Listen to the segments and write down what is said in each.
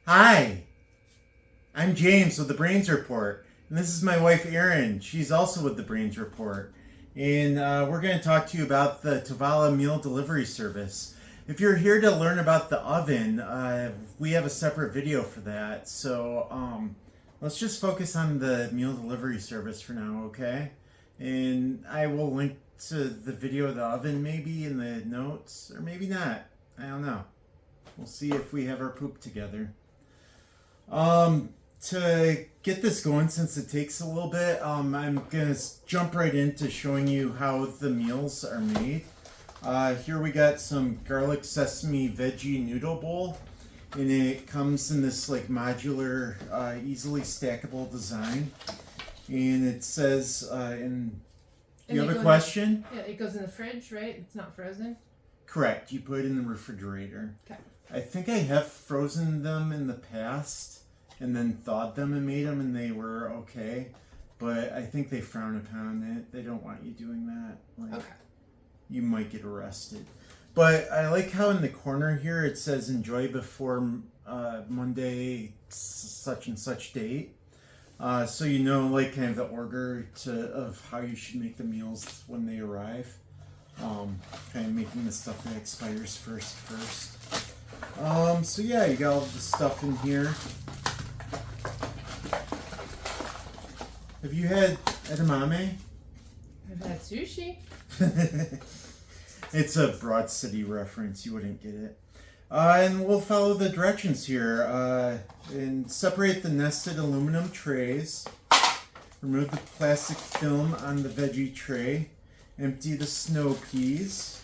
Hi, I'm James with the Brains Report, and this is my wife Erin. She's also with the Brains Report, and we're going to talk to you about the Tovala Meal Delivery Service. If you're here to learn about the oven, we have a separate video for that, so let's just focus on the meal delivery service for now, okay? And I will link to the video of the oven maybe in the notes, or maybe not. I don't know. We'll see if we have our poop together. To get this going, since it takes a little bit, I'm gonna jump right into showing you how the meals are made. Here we got some garlic sesame veggie noodle bowl, and it comes in this like modular, easily stackable design. And it says, you have a question? Yeah, it goes in the fridge, right? It's not frozen? Correct. You put it in the refrigerator. Okay. I think I have frozen them in the past and then thawed them and made them, and they were okay. But I think they frown upon it. They don't want you doing that. Like, okay. You might get arrested. But I like how in the corner here it says enjoy before Monday such and such date. So you know, like, kind of the order of how you should make the meals when they arrive. Kind of making the stuff that expires first. So yeah, you got all the stuff in here. Have you had edamame? I've had sushi. It's a Broad City reference. You wouldn't get it. And we'll follow the directions here. And separate the nested aluminum trays. Remove the plastic film on the veggie tray. Empty the snow peas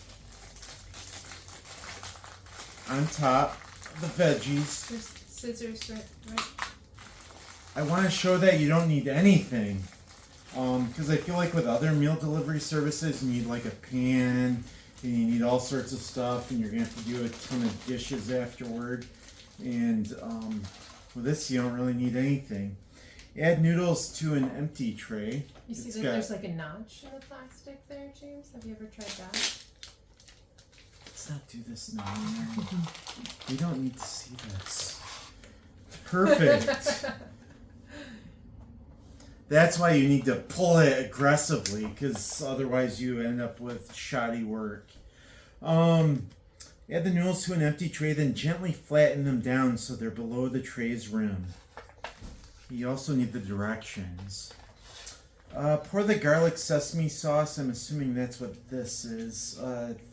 on top of the veggies. There's scissors, right? I want to show that you don't need anything. Because I feel like with other meal delivery services, you need like a pan, and you need all sorts of stuff, and you're going to have to do a ton of dishes afterward. And with this, you don't really need anything. Add noodles to an empty tray. You see that there's like a notch in the plastic there, James? Have you ever tried that? Let's not do this now. We don't need to see this. Perfect. That's why you need to pull it aggressively, because otherwise you end up with shoddy work. Add the noodles to an empty tray, then gently flatten them down so they're below the tray's rim. You also need the directions. Pour the garlic sesame sauce. I'm assuming that's what this is.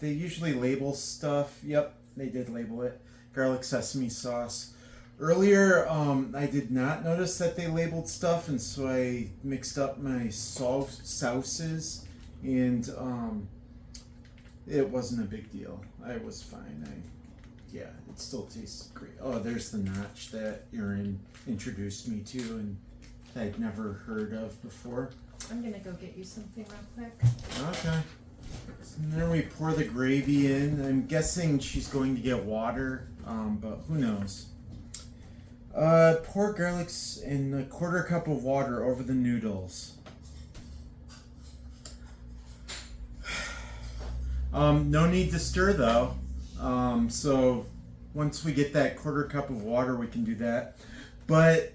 They usually label stuff. Yep, they did label it. Garlic sesame sauce. Earlier, I did not notice that they labeled stuff, and so I mixed up my sauces, and it wasn't a big deal. I was fine. Yeah, it still tastes great. Oh, there's the notch that Erin introduced me to, and I'd never heard of before. I'm gonna go get you something real quick. Okay. So then we pour the gravy in. I'm guessing she's going to get water, but who knows. Pour garlic and a quarter cup of water over the noodles. No need to stir though. So once we get that quarter cup of water, we can do that. But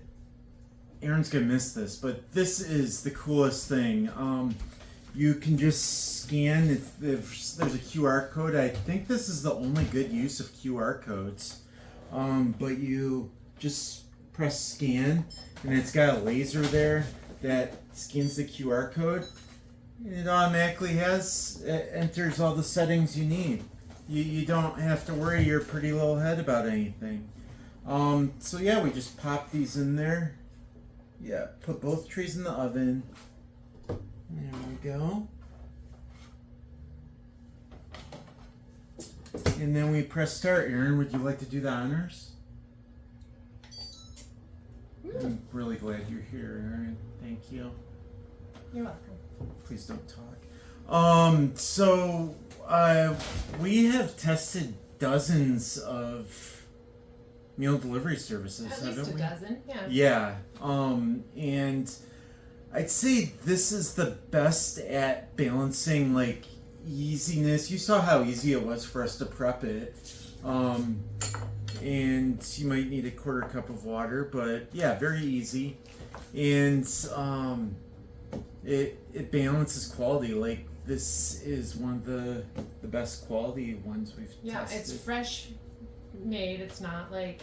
Erin's gonna miss this, but this is the coolest thing. You can just scan if there's a QR code. I think this is the only good use of QR codes. But you just press scan, and it's got a laser there that scans the QR code. And it automatically enters all the settings you need. You don't have to worry your pretty little head about anything. So yeah, we just pop these in there. Yeah, put both trays in the oven. There we go. And then we press start. Erin, would you like to do the honors? I'm really glad you're here, Erin. Thank you. You're welcome. Please don't talk. So we have tested dozens of meal delivery services, At haven't least we? a dozen, yeah. Yeah. And I'd say this is the best at balancing like easiness. You saw how easy it was for us to prep it. and you might need a quarter cup of water, but yeah, very easy. And it balances quality. Like, this is one of the best quality ones we've tested. It's fresh made. It's not like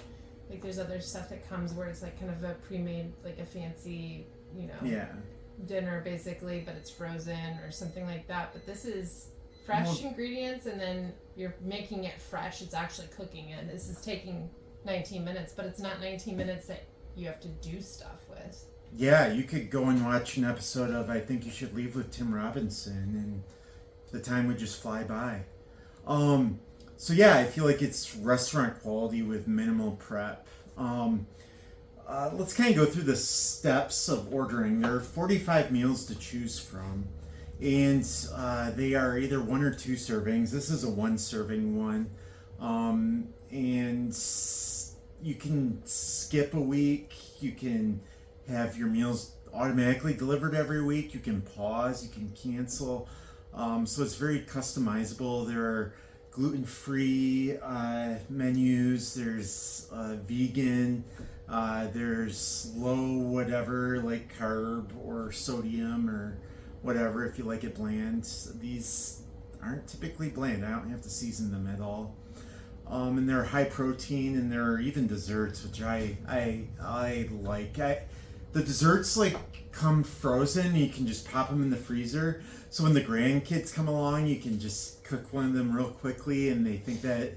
there's other stuff that comes where it's like kind of a pre-made, like a fancy, dinner basically, but it's frozen or something like that. But this is fresh ingredients, and then you're making it fresh. It's actually cooking it. This is taking 19 minutes, but it's not 19 minutes that you have to do stuff with. Yeah, you could go and watch an episode of I Think You Should Leave with Tim Robinson, and the time would just fly by. So yeah, I feel like it's restaurant quality with minimal prep. Let's kind of go through the steps of ordering. There are 45 meals to choose from, and they are either 1 or 2 servings. This is a 1 serving one, and you can skip a week. You can have your meals automatically delivered every week. You can pause, you can cancel. So it's very customizable. There are gluten-free menus, there's vegan, there's low whatever, like carb or sodium or whatever if you like it bland. These aren't typically bland. I don't have to season them at all. And they're high protein, and there are even desserts, which I like. The desserts like come frozen. You can just pop them in the freezer. So when the grandkids come along, you can just cook one of them real quickly, and they think that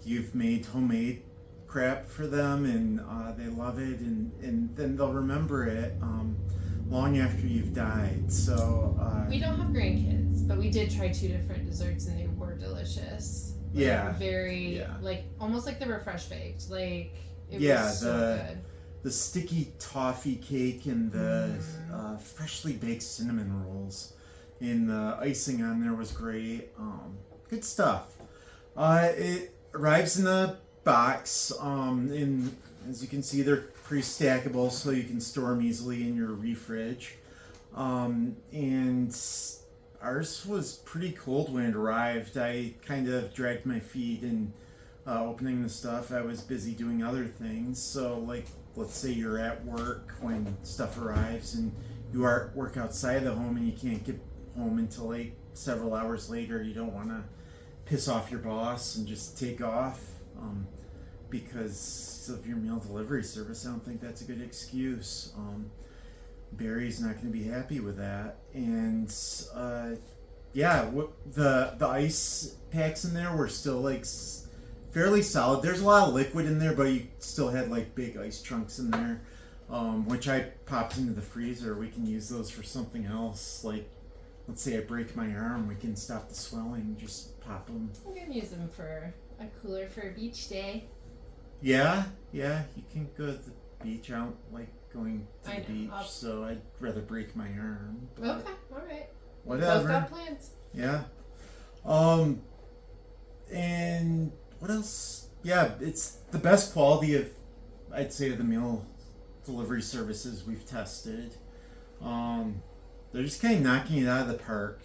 you've made homemade crap for them, and they love it, and then they'll remember it long after you've died. So we don't have grandkids, but we did try 2 different desserts, and they were delicious. Very like almost like they were fresh baked. Like it was so good. The sticky toffee cake and the freshly baked cinnamon rolls, and the icing on there was great. Good stuff. It arrives in a box, and as you can see, they're pre-stackable, so you can store them easily in your refrige. And ours was pretty cold when it arrived. I kind of dragged my feet in opening the stuff. I was busy doing other things. So, like, let's say you're at work when stuff arrives, and you are at work outside the home and you can't get home until like several hours later. You don't want to piss off your boss and just take off because of your meal delivery service. I don't think that's a good excuse. Barry's not going to be happy with that. And the ice packs in there were still like fairly solid. There's a lot of liquid in there, but you still had like big ice chunks in there, which I popped into the freezer. We can use those for something else. Like, let's say I break my arm, we can stop the swelling, just pop them. I'm going to use them for a cooler for a beach day. Yeah, you can go to the beach. I don't like going to the beach, so I'd rather break my arm. But okay, alright. Whatever. Both got plans. Yeah. And what else? Yeah, it's the best quality of, I'd say, of the meal delivery services we've tested. They're just kind of knocking it out of the park.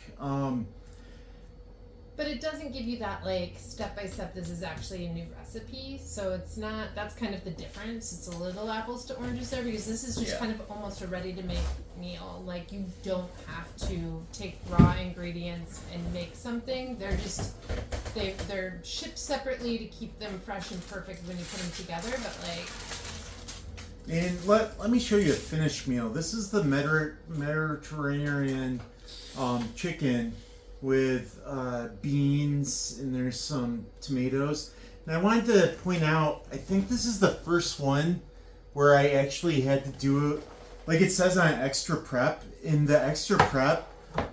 But it doesn't give you that like step by step, this is actually a new recipe. So it's not, that's kind of the difference. It's a little apples to oranges there, because this is just kind of almost a ready to make meal. Like, you don't have to take raw ingredients and make something. They're just, they're shipped separately to keep them fresh and perfect when you put them together. But like, and let me show you a finished meal. This is the Mediterranean chicken with beans, and there's some tomatoes. And I wanted to point out, I think this is the first one where I actually had to do it, like it says on extra prep, and the extra prep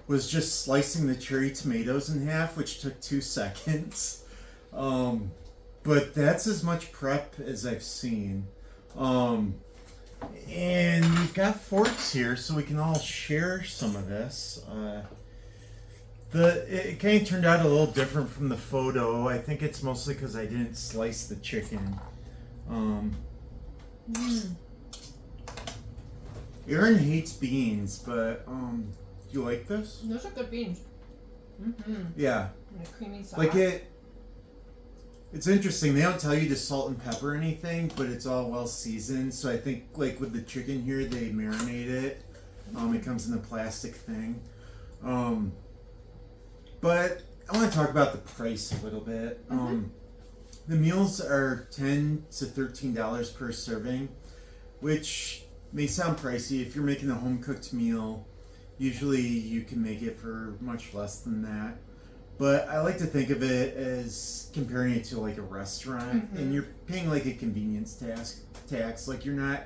was just slicing the cherry tomatoes in half, which took 2 seconds. But that's as much prep as I've seen. And we've got forks here, so we can all share some of this. It kind of turned out a little different from the photo. I think it's mostly because I didn't slice the chicken. Erin hates beans, but do you like this? Those are good beans. Mm-hmm. Yeah. And a creamy sauce. Like it. It's interesting. They don't tell you to salt and pepper anything, but it's all well seasoned. So I think, like with the chicken here, they marinate it. It comes in a plastic thing. But I want to talk about the price a little bit. The meals are $10 to $13 per serving, which may sound pricey. If you're making a home cooked meal, usually you can make it for much less than that. But I like to think of it as comparing it to like a restaurant, and you're paying like a convenience tax. Like you're not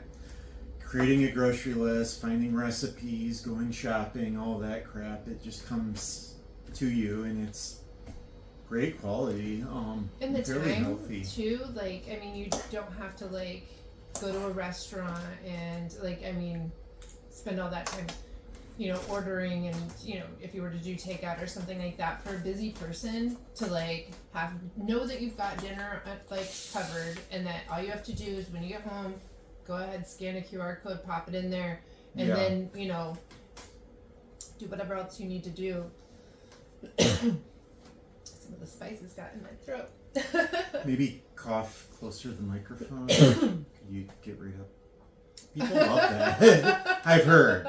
creating a grocery list, finding recipes, going shopping, all that crap. It just comes to you, and it's great quality. And the fairly time healthy too. Like I mean, you don't have to like go to a restaurant and like I mean, spend all that time, you know, ordering and, you know, if you were to do takeout or something like that for a busy person to like know that you've got dinner like covered and that all you have to do is when you get home, go ahead, scan a QR code, pop it in there, and then, you know, do whatever else you need to do. Some of the spices got in my throat. Maybe cough closer to the microphone. Could you get rid of? People love that. I've heard.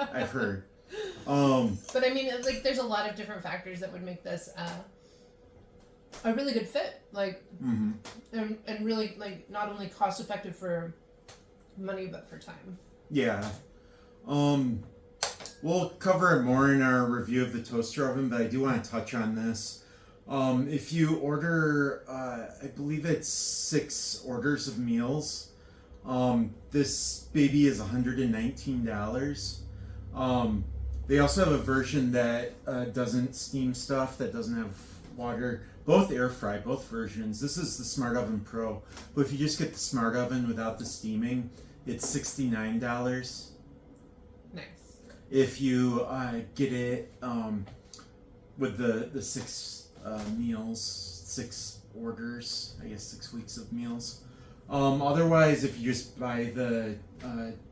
But I mean, like, there's a lot of different factors that would make this a really good fit. Like, and really, like, not only cost effective for money, but for time. Yeah. We'll cover it more in our review of the toaster oven, but I do want to touch on this. If you order, I believe it's 6 orders of meals, this baby is $119. They also have a version that doesn't steam stuff, that doesn't have water. Both air fry, both versions. This is the Smart Oven Pro. But if you just get the Smart Oven without the steaming, it's $69. Nice. If you get it with the 6 meals, 6 orders, I guess 6 weeks of meals. Otherwise, if you just buy the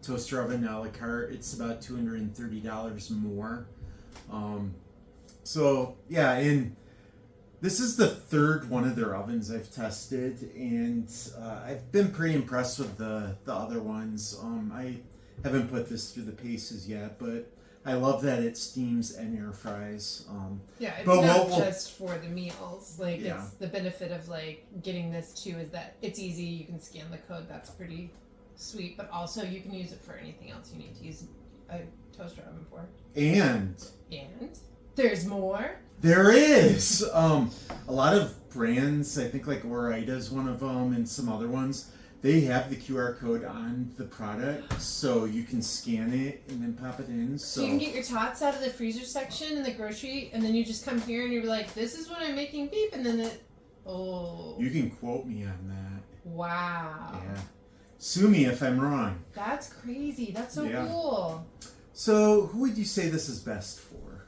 toaster oven a la carte, it's about $230 more. So yeah, and this is the 3rd one of their ovens I've tested, and I've been pretty impressed with the other ones. I haven't put this through the paces yet, but I love that it steams and air fries. Yeah, it's but not just for the meals. Like, yeah. It's the benefit of like getting this too is that it's easy. You can scan the code. That's pretty sweet. But also, you can use it for anything else you need to use a toaster oven for. And there's more. There is a lot of brands. I think like Ore-Ida is one of them, and some other ones. They have the QR code on the product, so you can scan it and then pop it in. So you can get your tots out of the freezer section in the grocery, and then you just come here and you're like, "This is what I'm making, beep," and then you can quote me on that. Wow. Yeah. Sue me if I'm wrong. That's crazy. That's so cool. So, who would you say this is best for?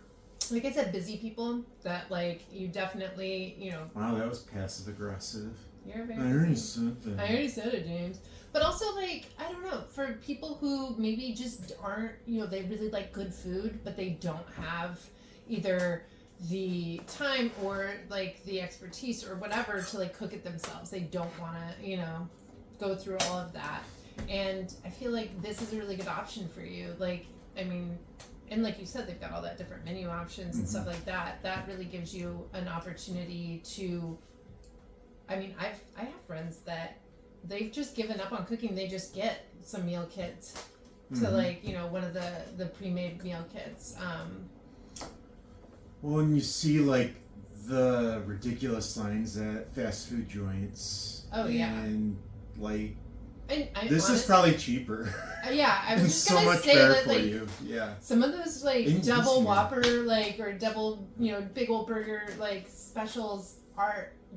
Like I said, busy people that like you definitely, you know. Wow, that was passive aggressive. You're very I already said that. I already said it, James. But also, like, I don't know, for people who maybe just aren't, you know, they really like good food, but they don't have either the time or, like, the expertise or whatever to, like, cook it themselves. They don't want to, you know, go through all of that. And I feel like this is a really good option for you. Like, I mean, and like you said, they've got all that different menu options and stuff like that. That really gives you an opportunity to... I mean, I have friends that they've just given up on cooking. They just get some meal kits to like, you know, one of the pre-made meal kits. Well, when you see like the ridiculous lines at fast food joints. Oh yeah. And like, and this honestly, is probably cheaper. Yeah, I was just so gonna much say better that for like you. Yeah. Some of those like and double Whopper like or double, you know, big old burger like specials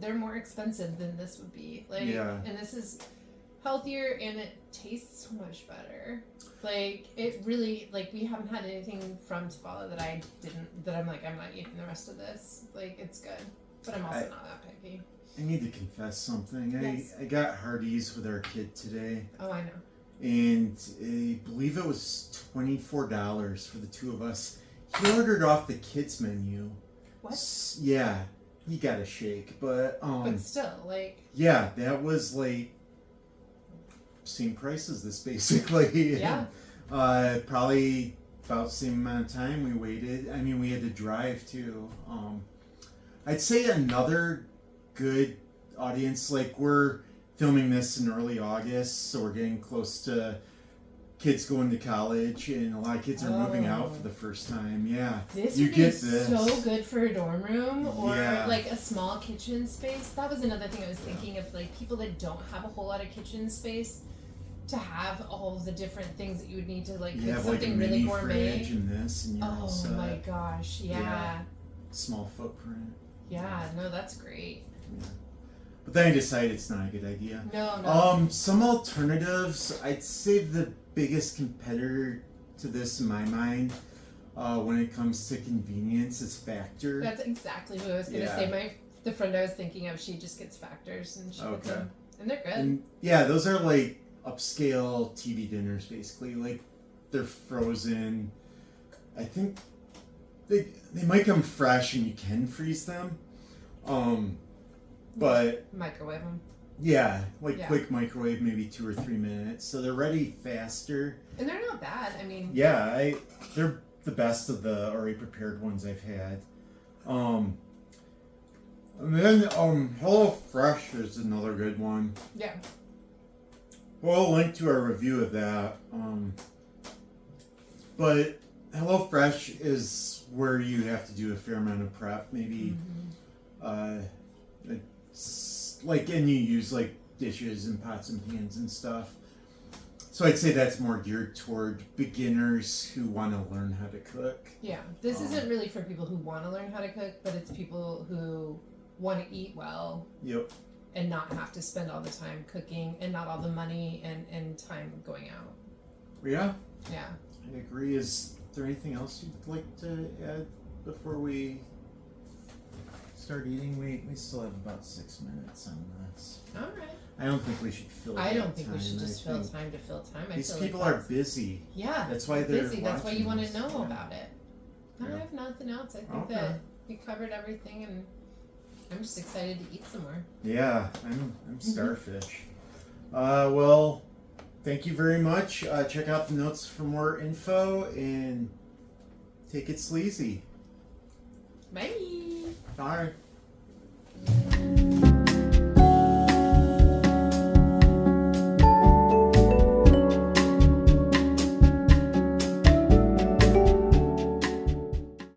they're more expensive than this would be. Like, and this is healthier and it tastes so much better. Like, it really, like, we haven't had anything from Tovala that I'm like, I'm not eating the rest of this. Like, it's good. But I'm also not that picky. I need to confess something. Yes. I got Hardee's with our kid today. Oh, I know. And I believe it was $24 for the 2 of us. He ordered off the kids menu. What? Yeah. you gotta shake. But still, like, yeah, that was like same price as this basically. yeah. Probably about the same amount of time we waited. I mean, we had to drive too. I'd say another good audience, like we're filming this in early August, so we're getting close to kids going to college, and a lot of kids are moving out for the first time. Yeah, this you would get be this. so good for a dorm room or Yeah. like a small kitchen space. That was another thing I was thinking of, like people that don't have a whole lot of kitchen space, to have all of the different things that you would need to like You cook have like a something mini really gourmet. fridge and this, and you're all Oh set. my gosh, yeah. Small footprint. Yeah, no, that's great. Yeah. But then I decided it's not a good idea. No. Some alternatives. I'd say the biggest competitor to this, in my mind, when it comes to convenience, is Factor. That's exactly what I was gonna say. The friend I was thinking of, she just gets Factors and she puts them, and they're good. And yeah, those are like upscale TV dinners, basically. Like they're frozen. I think they might come fresh, and you can freeze them. But microwave them. yeah, quick microwave, maybe 2 or 3 minutes, so they're ready faster. And they're not bad. I mean, yeah, they're the best of the already prepared ones I've had. And then HelloFresh is another good one. Yeah. We'll link to our review of that. But HelloFresh is where you have to do a fair amount of prep, maybe. It's like, and you use like dishes and pots and pans and stuff. So I'd say that's more geared toward beginners who want to learn how to cook. Yeah, this isn't really for people who want to learn how to cook, but it's people who want to eat well. Yep. And not have to spend all the time cooking and not all the money and time going out. Yeah. Yeah. I agree. Is there anything else you'd like to add before we start eating? We still have about 6 minutes on this. All right. I don't think we should fill I that don't think we time. should just fill time to fill time. These feel people like are busy. Yeah. That's why they're busy. That's why you want to know this. about it. I have nothing else. I think that we covered everything, and I'm just excited to eat some more. Yeah, I'm starfish. Well, thank you very much. Check out the notes for more info and take it sleazy. Bye. Bye.